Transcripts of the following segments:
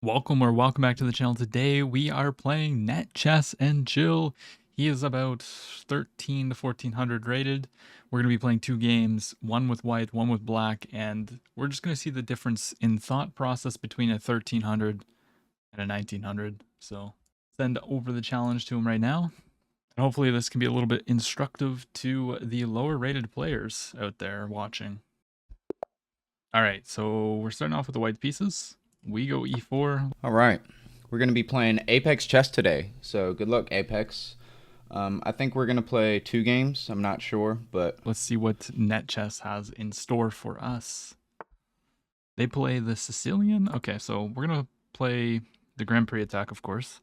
Welcome back to the channel. Today we are playing Net Chess and Chill. He is about 13 to 1400 rated. We're going to be playing two games, one with white, one with black, and we're just going to see the difference in thought process between a 1300 and a 1900. So send over the challenge to him right now. And hopefully this can be a little bit instructive to the lower rated players out there watching. All right, so we're starting off with the white pieces. We go e4. All right, we're going to be playing Apex Chess today, so good luck, Apex. I think we're going to play 2 games. I'm not sure, but Let's see what Net Chess has in store for us. They play the Sicilian. Okay, so we're going to play the Grand Prix attack, of course.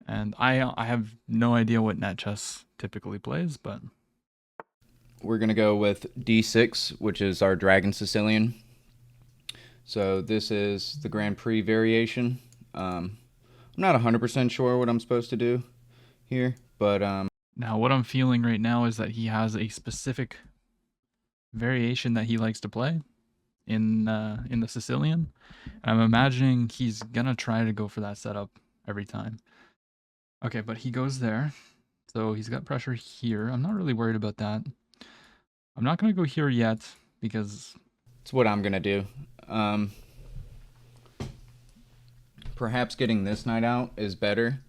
And I have no idea what Net Chess typically plays, but we're going to go with D6, which is our Dragon Sicilian. So this is the Grand Prix variation. I'm not 100% sure what I'm supposed to do here, but now what I'm feeling right now is that he has a specific variation that he likes to play in the Sicilian. And I'm imagining he's gonna try to go for that setup every time. Okay, but he goes there. So he's got pressure here. I'm not really worried about that. I'm not going to go here yet because it's what I'm going to do. Perhaps getting this knight out is better.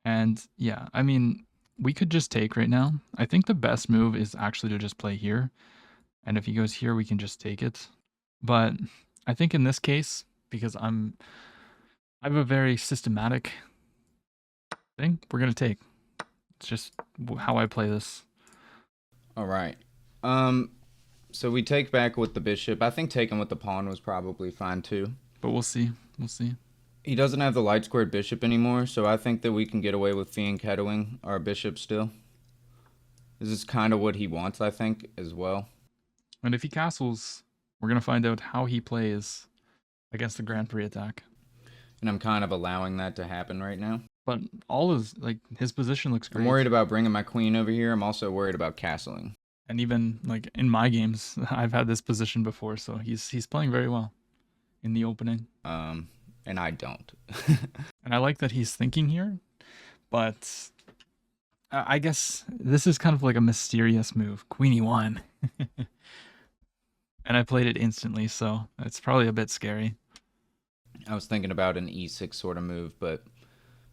And yeah, I mean, we could just take right now. I think the best move is actually to just play here. And if he goes here, we can just take it. But I think in this case, because I have a very systematic thing, we're going to take. It's just how I play this. All right. So we take back with the bishop. I think taking with the pawn was probably fine too. But we'll see. We'll see. He doesn't have the light squared bishop anymore, so I think that we can get away with fianchettoing our bishop still. This is kind of what he wants, I think, as well. And if he castles, we're going to find out how he plays against the Grand Prix attack. And I'm kind of allowing that to happen right now. But all is, like, his position looks great. I'm worried about bringing my queen over here. I'm also worried about castling. And even, like, in my games, I've had this position before, so he's playing very well in the opening. And I don't. And I like that he's thinking here, but I guess this is kind of like a mysterious move. Queen e1. And I played it instantly, so it's probably a bit scary. I was thinking about an e6 sort of move, but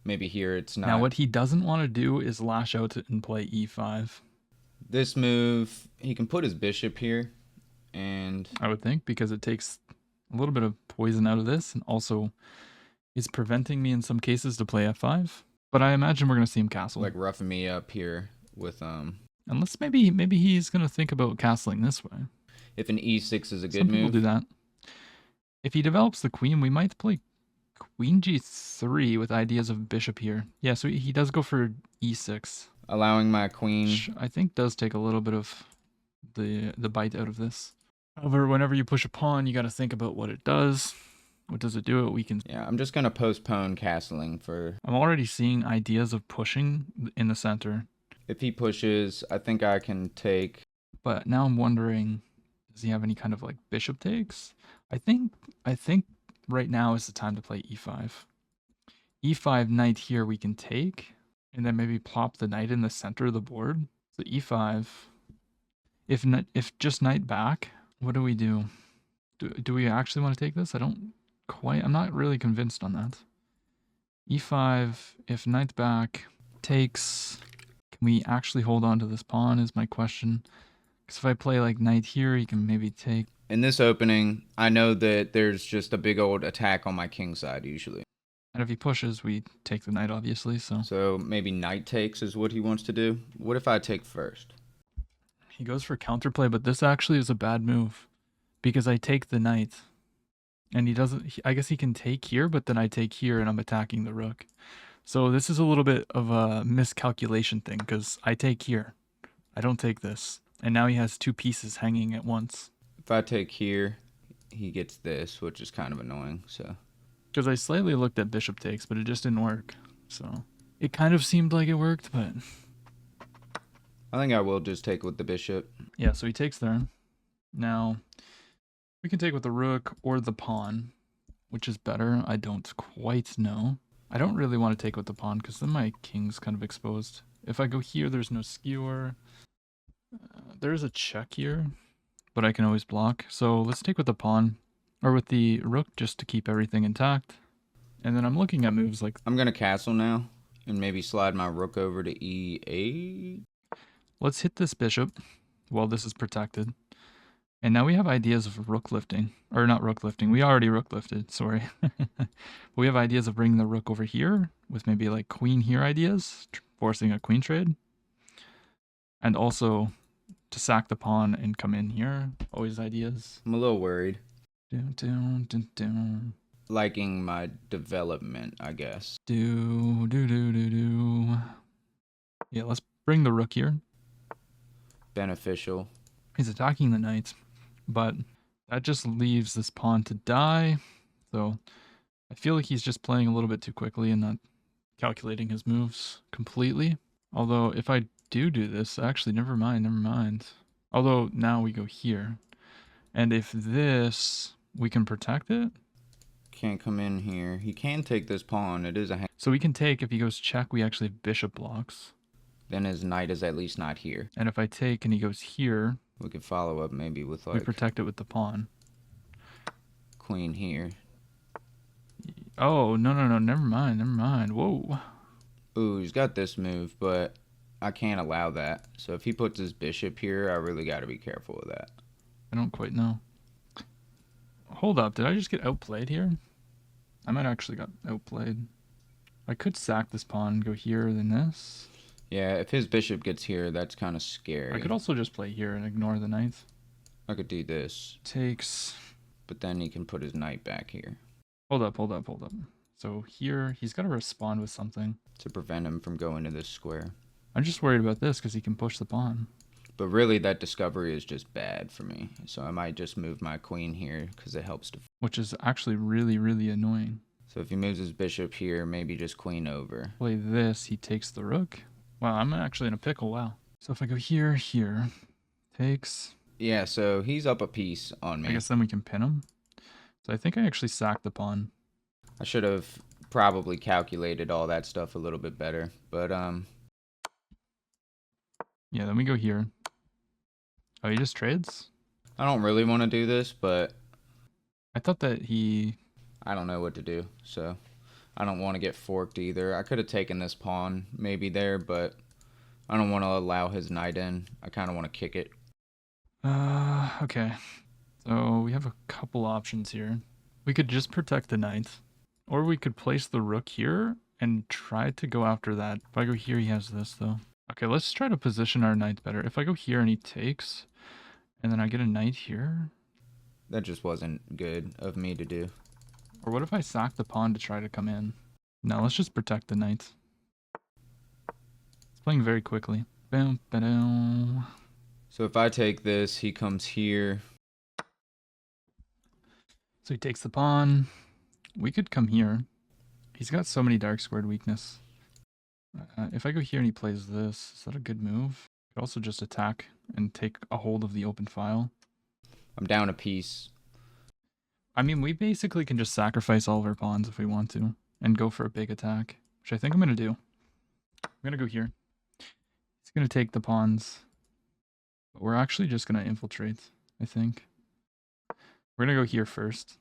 maybe here it's not. Now what he doesn't want to do is lash out and play e5. This move, he can put his bishop here, and I would think, because it takes a little bit of poison out of this, and also is preventing me in some cases to play f5. But I imagine we're going to see him castle. Like roughing me up here with Unless maybe he's going to think about castling this way. If an e6 is a good Some move. people do that. If he develops the queen, we might play queen g3 with ideas of bishop here. Yeah, so he does go for e6. Allowing my queen. Which I think does take a little bit of the bite out of this. However, whenever you push a pawn, you got to think about what it does. What does it do? It weakens. Yeah, I'm just going to postpone castling for... I'm already seeing ideas of pushing in the center. If he pushes, I think I can take... But now I'm wondering, does he have any kind of like bishop takes? I think right now is the time to play e5. E5 knight here we can take, and then maybe plop the knight in the center of the board. So e5. If just knight back, what do we do? Do we actually want to take this? I'm not really convinced on that. e5, if knight back takes, can we actually hold on to this pawn is my question. Because if I play like knight here, he can maybe take. In this opening, I know that there's just a big old attack on my king side usually. And if he pushes, we take the knight, obviously. So maybe knight takes is what he wants to do. What if I take first? He goes for counterplay, but this actually is a bad move. Because I take the knight. And he doesn't... I guess he can take here, but then I take here and I'm attacking the rook. So this is a little bit of a miscalculation thing, because I take here. I don't take this. And now he has two pieces hanging at once. If I take here, he gets this, which is kind of annoying, so... Because I slightly looked at bishop takes, but it just didn't work. So it kind of seemed like it worked, but... I think I will just take with the bishop. Yeah, so he takes there. Now, We can take with the rook or the pawn. Which is better? I don't quite know. I don't really want to take with the pawn because then my king's kind of exposed. If I go here, there's no skewer. There's a check here, but I can always block. So let's take with the pawn or with the rook just to keep everything intact. And then I'm looking at moves like... I'm going to castle now and maybe slide my rook over to e8. Let's hit this bishop while this is protected. And now we have ideas of rook lifting. Or not rook lifting. We already rook lifted. Sorry. But we have ideas of bringing the rook over here with maybe like queen here ideas. Forcing a queen trade. And also to sack the pawn and come in here. Always ideas. I'm a little worried. Dun, dun, dun, dun. Liking my development, I guess. Do. Yeah, let's bring the rook here. Beneficial. He's attacking the knight, but that just leaves this pawn to die. So I feel like he's just playing a little bit too quickly and not calculating his moves completely. Although if I do this, actually, never mind. Although now we go here. And if this, we can protect it. Can't come in here. He can take this pawn. It is a hand. So we can take, if he goes check, we actually have bishop blocks. Then his knight is at least not here. And if I take and he goes here, we could follow up maybe with like... we protect it with the pawn. Queen here. Oh, no, never mind. Whoa. Ooh, he's got this move, but I can't allow that. So if he puts his bishop here, I really got to be careful of that. I don't quite know. Hold up, did I just get outplayed here? I might actually got outplayed. I could sack this pawn and go here, then this. Yeah, if his bishop gets here, that's kind of scary. I could also just play here and ignore the knight. I could do this. Takes. But then he can put his knight back here. Hold up. So here, he's got to respond with something. To prevent him from going to this square. I'm just worried about this because he can push the pawn. But really, that discovery is just bad for me. So I might just move my queen here because it helps to... Which is actually really, really annoying. So if he moves his bishop here, maybe just queen over. Play this, he takes the rook. Wow, I'm actually in a pickle, wow. So if I go here, takes... Yeah, so he's up a piece on me. I guess then we can pin him. So I think I actually sacked the pawn. I should have probably calculated all that stuff a little bit better, but yeah, then we go here. Oh, he just trades? I don't really want to do this, but I thought that he... I don't know what to do, so I don't want to get forked either. I could have taken this pawn maybe there, but I don't want to allow his knight in. I kind of want to kick it. Okay. So we have a couple options here. We could just protect the knight, or we could place the rook here and try to go after that. If I go here, he has this, though. Okay, let's try to position our knight better. If I go here and he takes, and then I get a knight here. That just wasn't good of me to do. Or what if I sack the pawn to try to come in? No, let's just protect the knight. It's playing very quickly. Boom, ba-dum. So if I take this, he comes here. So he takes the pawn. We could come here. He's got so many dark squared weakness. If I go here and he plays this, is that a good move? I could also just attack and take a hold of the open file. I'm down a piece. I mean, we basically can just sacrifice all of our pawns if we want to and go for a big attack, which I think I'm going to do. I'm going to go here. He's going to take the pawns. But we're actually just going to infiltrate, I think. We're going to go here first.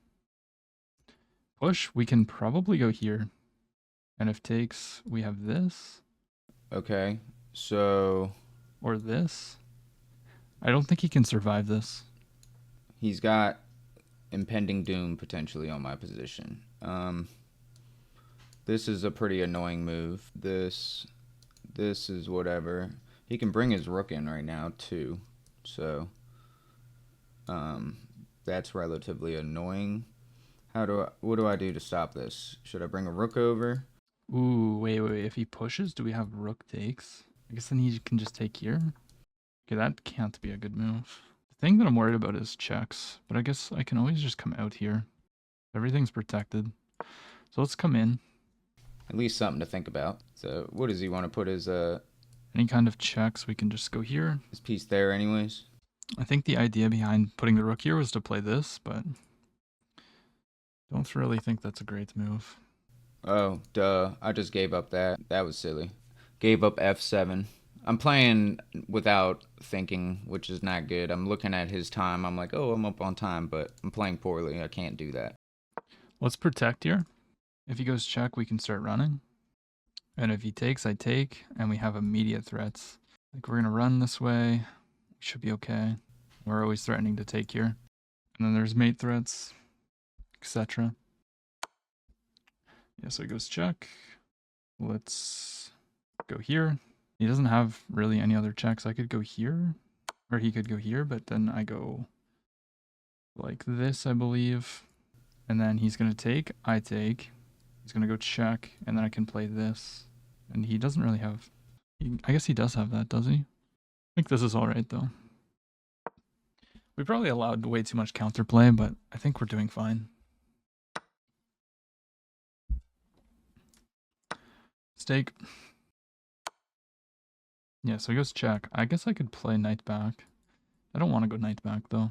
Push, we can probably go here. And if takes, we have this. Okay, so... Or this. I don't think he can survive this. He's got impending doom potentially on my position. This is a pretty annoying move. This is whatever. He can bring his rook in right now too. So that's relatively annoying. What do I do to stop this? Should I bring a rook over? Ooh, wait. If he pushes, do we have rook takes? I guess then he can just take here. Okay, that can't be a good move. The thing that I'm worried about is checks, but I guess I can always just come out here. Everything's protected. So let's come in. At least something to think about. So what does he want to put his any kind of checks? We can just go here. His piece there anyways? I think the idea behind putting the rook here was to play this, but don't really think that's a great move. Oh, duh. I just gave up that. That was silly. Gave up f7. I'm playing without thinking, which is not good. I'm looking at his time. I'm like, oh, I'm up on time, but I'm playing poorly. I can't do that. Let's protect here. If he goes check, we can start running. And if he takes, I take, and we have immediate threats. Like, we're going to run this way. We should be okay. We're always threatening to take here. And then there's mate threats, etc. Yeah, so he goes check. Let's go here. He doesn't have really any other checks. I could go here, or he could go here, but then I go like this, I believe. And then he's going to take, I take. He's going to go check, and then I can play this. And he doesn't really have... I guess he does have that, does he? I think this is alright, though. We probably allowed way too much counterplay, but I think we're doing fine. Stake. Yeah, so he goes check. I guess I could play knight back. I don't want to go knight back, though.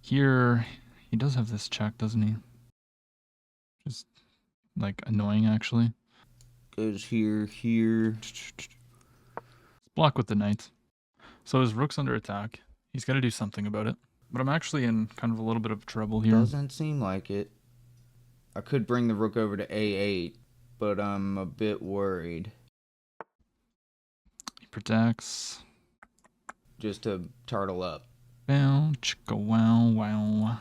Here, he does have this check, doesn't he? Just, like, annoying, actually. Goes here. Let's block with the knight. So his rook's under attack. He's got to do something about it. But I'm actually in kind of a little bit of trouble here. Doesn't seem like it. I could bring the rook over to a8, but I'm a bit worried. He protects. Just to turtle up. Bow, chicka, wow, wow.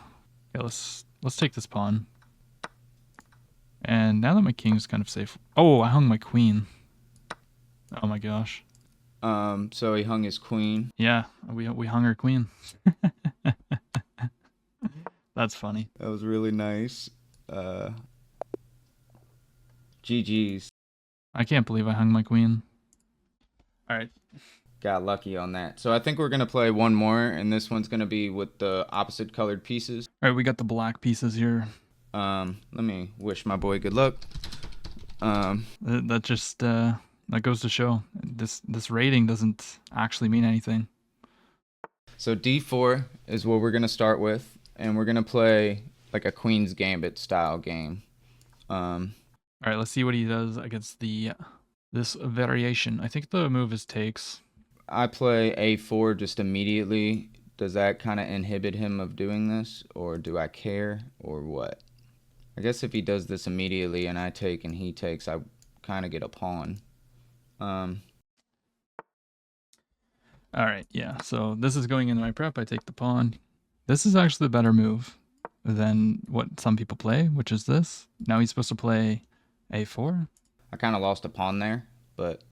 Okay, let's take this pawn. And now that my king's kind of safe... Oh, I hung my queen. Oh my gosh. So he hung his queen. Yeah, we hung our queen. That's funny. That was really nice. GG's. I can't believe I hung my queen. Alright. Got lucky on that. So I think we're going to play one more, and this one's going to be with the opposite colored pieces. Alright, we got the black pieces here. Let me wish my boy good luck. That just... that goes to show this rating doesn't actually mean anything. So d4 is what we're going to start with, and we're going to play like a Queen's Gambit style game. All right, let's see what he does against this variation. I think the move is takes. I play a4 just immediately. Does that kind of inhibit him of doing this, or do I care, or what? I guess if he does this immediately and I take and he takes, I kind of get a pawn. All right, yeah. So this is going into my prep. I take the pawn. This is actually the better move than what some people play, which is this. Now he's supposed to play a4. I kind of lost a pawn there, but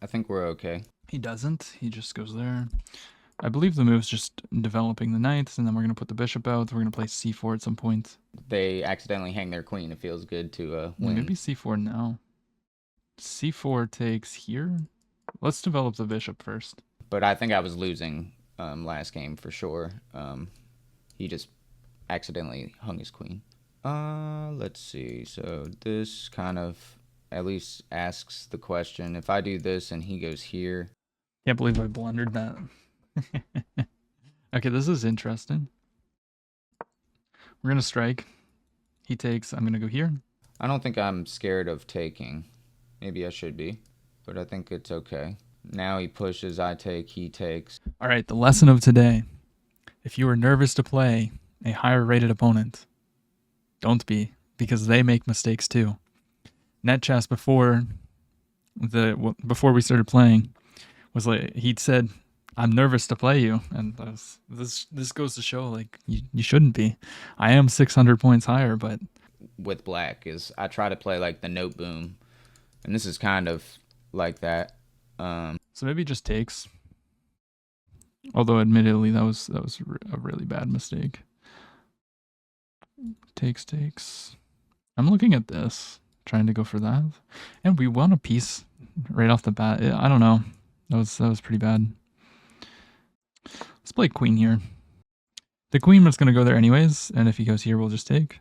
I think we're okay. He doesn't. He just goes there. I believe the move's just developing the knights, and then we're going to put the bishop out. We're going to play c4 at some point. They accidentally hang their queen. It feels good to win. Maybe c4 now. c4 takes here. Let's develop the bishop first. But I think I was losing last game for sure. He just accidentally hung his queen. Let's see. So this kind of at least asks the question. If I do this and he goes here. Can't believe I blundered that. Okay, this is interesting. We're going to strike. He takes. I'm going to go here. I don't think I'm scared of taking. Maybe I should be, but I think it's okay. Now he pushes, I take, he takes. All right, the lesson of today. If you are nervous to play a higher rated opponent, don't be, because they make mistakes too. NetChess before we started playing was like, he'd said, I'm nervous to play you, and this goes to show like you shouldn't be. I am 600 points higher, but with black is I try to play like the note boom, and this is kind of like that. So maybe just takes. Although admittedly that was a really bad mistake. Takes. I'm looking at this, trying to go for that, and we won a piece right off the bat. I don't know. That was pretty bad. Let's play queen here. The queen was going to go there anyways, and if he goes here, we'll just take.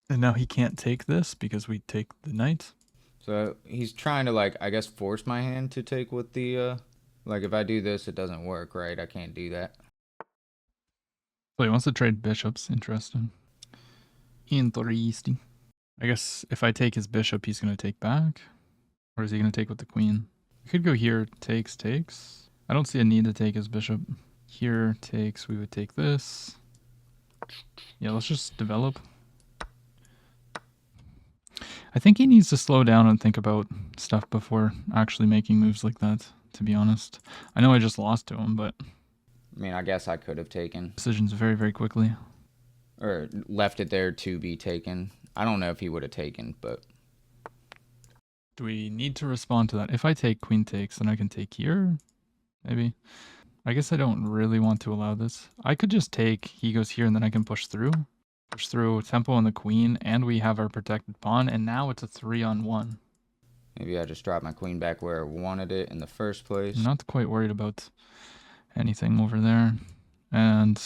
And now he can't take this because we take the knight. So he's trying to, like, I guess force my hand to take with the Like, if I do this, it doesn't work, right? I can't do that. So he wants to trade bishops. Interesting. Interesting. I guess if I take his bishop, he's going to take back. Or is he going to take with the queen? We could go here, takes. I don't see a need to take his bishop. Here, takes, we would take this. Yeah, let's just develop. I think he needs to slow down and think about stuff before actually making moves like that, to be honest. I know I just lost to him, but... I mean, I guess I could have taken. Decisions very, very quickly. Or left it there to be taken. I don't know if he would have taken, but... Do we need to respond to that? If I take queen takes, then I can take here? Maybe. I guess I don't really want to allow this. I could just take, he goes here, and then I can push through. Push through tempo on the queen, and we have our protected pawn, and now it's a 3-on-1. Maybe I just dropped my queen back where I wanted it in the first place. I'm not quite worried about anything over there. And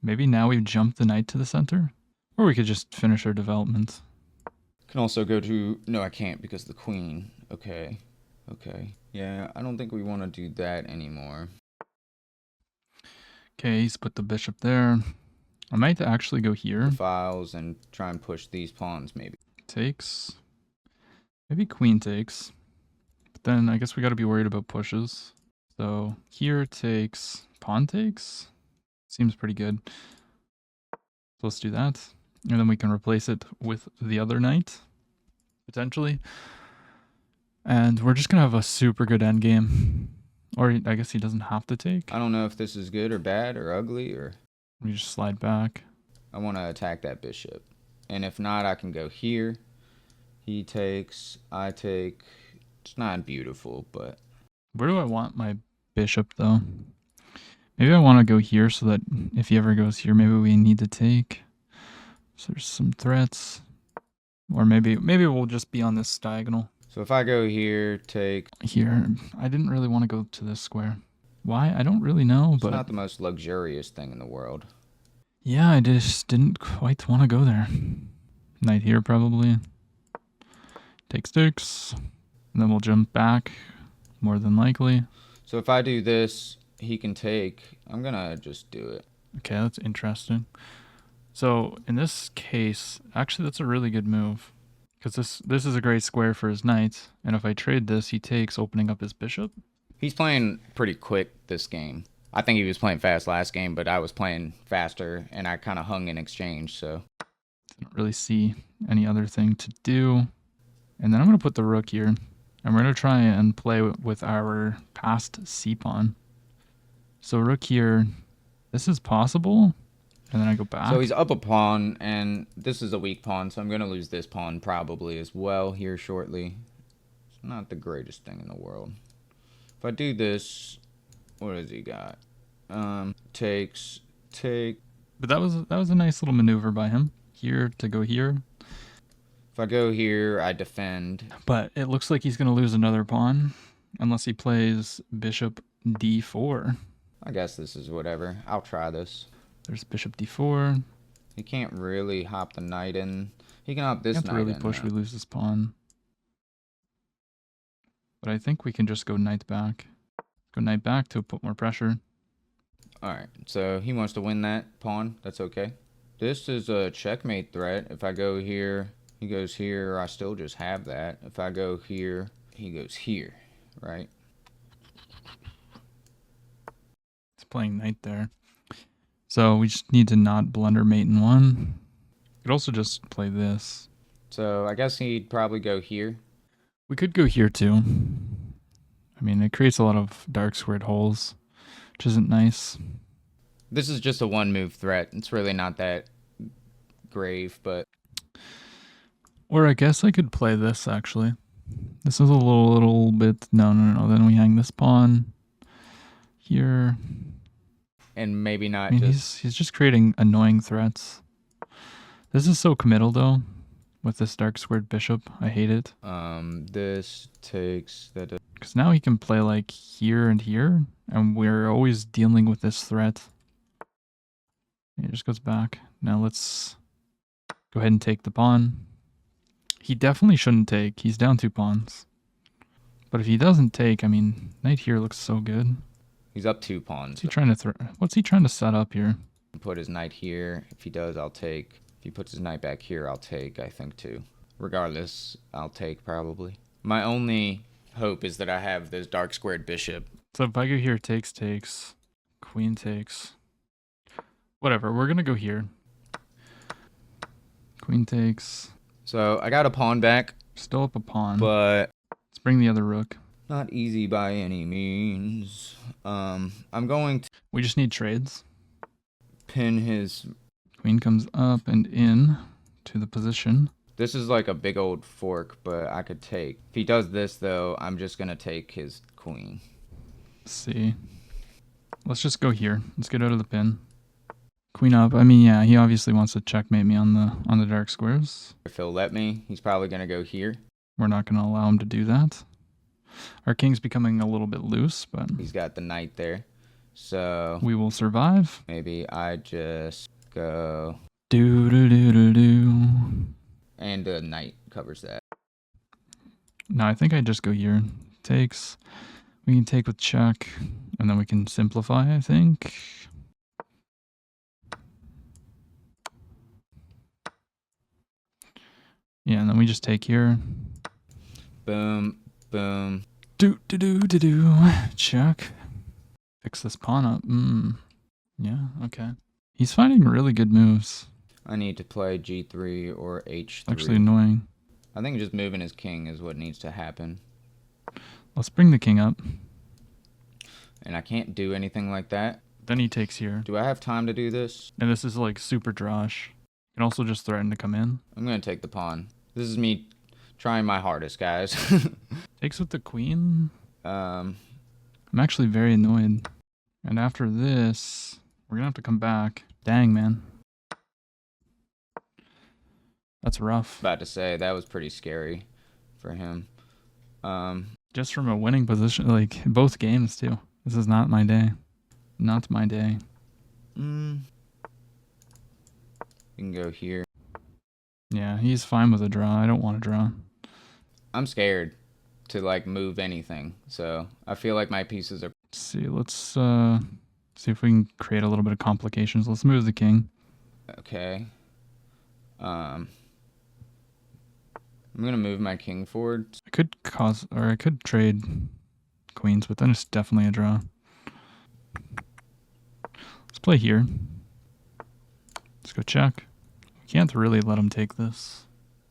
maybe now we've jumped the knight to the center? Or we could just finish our development. Can also go to... No, I can't because of the queen. Okay. Yeah, I don't think we want to do that anymore. Okay, he's put the bishop there. I might actually go here. Files and try and push these pawns, maybe. Takes. Maybe queen takes. But then I guess we got to be worried about pushes. So here takes, pawn takes. Seems pretty good. So let's do that. And then we can replace it with the other knight, potentially. And we're just going to have a super good endgame. Or I guess he doesn't have to take. I don't know if this is good or bad or ugly or... We just slide back. I want to attack that bishop. And if not, I can go here. He takes, I take. It's not beautiful, but... Where do I want my bishop, though? Maybe I want to go here so that if he ever goes here, maybe we need to take. So there's some threats. Or maybe we'll just be on this diagonal. So if I go here, take... Here. I didn't really want to go to this square. Why? I don't really know, It's but... not the most luxurious thing in the world. Yeah, I just didn't quite want to go there. Knight here, probably. Takes. And then we'll jump back, more than likely. So if I do this, he can take. I'm going to just do it. Okay, that's interesting. So in this case, actually that's a really good move. Because this is a great square for his knight. And if I trade this, he takes, opening up his bishop. He's playing pretty quick this game. I think he was playing fast last game, but I was playing faster, and I kind of hung in exchange, so... Didn't really see any other thing to do. And then I'm going to put the rook here. And we're going to try and play with our passed c-pawn. So rook here. This is possible. And then I go back. So he's up a pawn, and this is a weak pawn, so I'm going to lose this pawn probably as well here shortly. It's not the greatest thing in the world. If I do this, what has he got? Takes, take. But that was a nice little maneuver by him. Here to go here. If I go here, I defend. But it looks like he's going to lose another pawn. Unless he plays bishop d4. I guess this is whatever. I'll try this. There's bishop d4. He can't really hop the knight in. He can hop this Can't knight really in. push, though. we lose this pawn. But I think we can just go knight back. Go knight back to put more pressure. Alright, so he wants to win that pawn. That's okay. This is a checkmate threat. If I go here, he goes here. I still just have that. If I go here, he goes here, right? It's playing knight there. So we just need to not blunder mate in one. Could also just play this. So I guess he'd probably go here. We could go here too. I mean, it creates a lot of dark squared holes, which isn't nice. This is just a one move threat. It's really not that grave, but... Or I guess I could play this, actually. This is a little bit... No. Then we hang this pawn here. And maybe not I mean, just... he's just creating annoying threats. This is so committal, though, with this dark squared bishop. I hate it. This takes... that. Because now he can play, like, here and here, and we're always dealing with this threat. He just goes back. Now let's go ahead and take the pawn. He definitely shouldn't take. He's down 2 pawns. But if he doesn't take, I mean, knight here looks so good. He's up 2 What's pawns. he trying to throw? What's he trying to set up here? Put his knight here. If he does, I'll take. If he puts his knight back here, I'll take, I think, too. Regardless, I'll take probably. My only hope is that I have this dark squared bishop. So if I go here, takes, queen takes. Whatever, we're gonna go here. Queen takes. So I got a pawn back, Still up a pawn. but Let's bring the other rook. not easy by any means. I'm going to We just need trades. pin his. Queen comes up and in to the position. This is like a big old fork, but I could take. If he does this, though, I'm just going to take his queen. Let's see. Let's just go here. Let's get out of the pin. Queen up. I mean, yeah, he obviously wants to checkmate me on the dark squares. If he'll let me, he's probably going to go here. We're not going to allow him to do that. Our king's becoming a little bit loose, but He's got the knight there. So we will survive. maybe I just go. Do do do do do. And the knight covers that. No, I think I just go here. Takes. We can take with check, and then we can simplify, I think. Yeah, and then we just take here. Boom, boom. Do do do do do. Check. Fix this pawn up. Yeah, okay. He's finding really good moves. I need to play G3 or H3. Actually annoying. I think just moving his king is what needs to happen. Let's bring the king up. And I can't do anything like that. Then he takes here. Do I have time to do this? And this is like super drosh. You can also just threaten to come in. I'm going to take the pawn. This is me trying my hardest, guys. Takes with the queen. um, I'm actually very annoyed. And after this, we're gonna have to come back. Dang, man. That's rough. about to say, that was pretty scary for him. Just from a winning position, like both games too. This is not my day. Not my day. You can go here. Yeah, he's fine with a draw. I don't want to draw. I'm scared to like move anything, so I feel like my pieces are. Let's see, let's see if we can create a little bit of complications. Let's move the king. Okay. I'm gonna move my king forward. I could I could trade queens, but then it's definitely a draw. Let's play here. Let's go check. We can't really let him take this.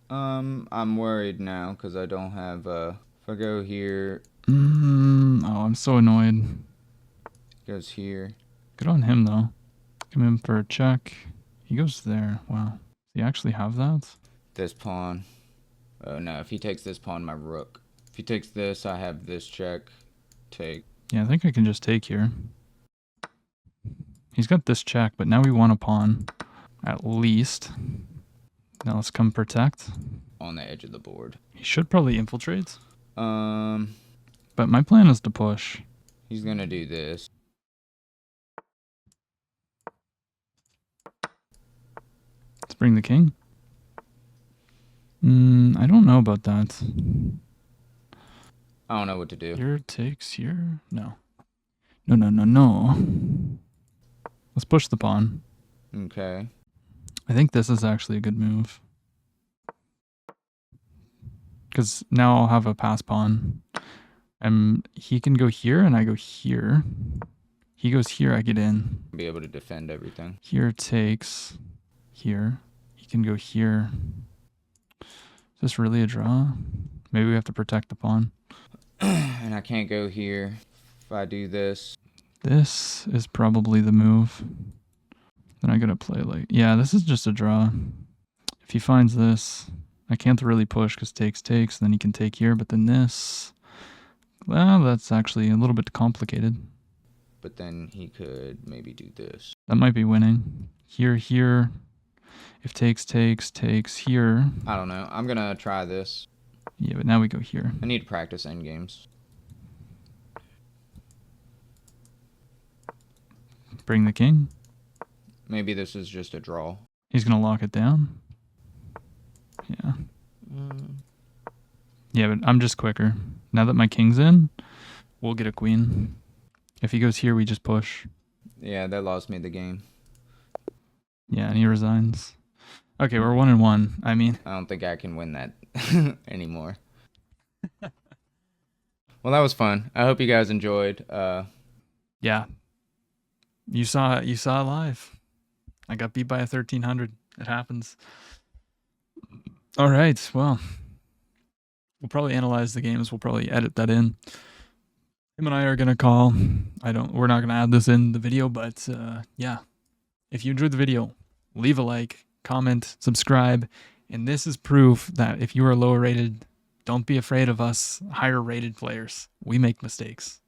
I'm worried now because I don't have if I go here, Oh, I'm so annoyed. goes here. Good on him though. Come in for a check. He goes there. Wow. Does he actually have that? This pawn. Oh no, if he takes this pawn, my rook. If he takes this, I have this check. Take. Yeah, I think I can just take here. He's got this check, but now we want a pawn. At least. Now let's come protect. On the edge of the board. He should probably infiltrate. Um, But my plan is to push. he's gonna do this. Let's bring the king. I don't know about that. I don't know what to do. Here takes here. No. No, no, no, no. Let's push the pawn. Okay. I think this is actually a good move. Because now I'll have a pass pawn. And he can go here and I go here. He goes here, I get in. Be able to defend everything. Here takes here. He can go here. Is this really a draw? Maybe we have to protect the pawn. And I can't go here. If I do this. This is probably the move. Then I gotta play like... Yeah, this is just a draw. If he finds this, I can't really push because takes. Then he can take here, but then this... Well, that's actually a little bit complicated. But then he could maybe do this. That might be winning. Here. If takes here. I don't know. I'm gonna try this. Yeah, but now we go here. I need to practice endgames. Bring the king. Maybe this is just a draw. He's He's gonna lock it down. Yeah. Yeah, but I'm just quicker. Now that my king's in, we'll get a queen. If he goes here, we just push. Yeah, that lost me the game. Yeah, and he resigns. Okay, we're 1-1. I mean, I don't think I can win that anymore. Well, that was fun. I hope you guys enjoyed. yeah. You saw it live. I got beat by a 1300. It happens. All right. Well, we'll probably analyze the games. We'll probably edit that in. Him and I are gonna call. We're not gonna add this in the video, but yeah. If you enjoyed the video, leave a like, comment, subscribe, and this is proof that if you are lower rated, don't be afraid of us higher rated players. We make mistakes.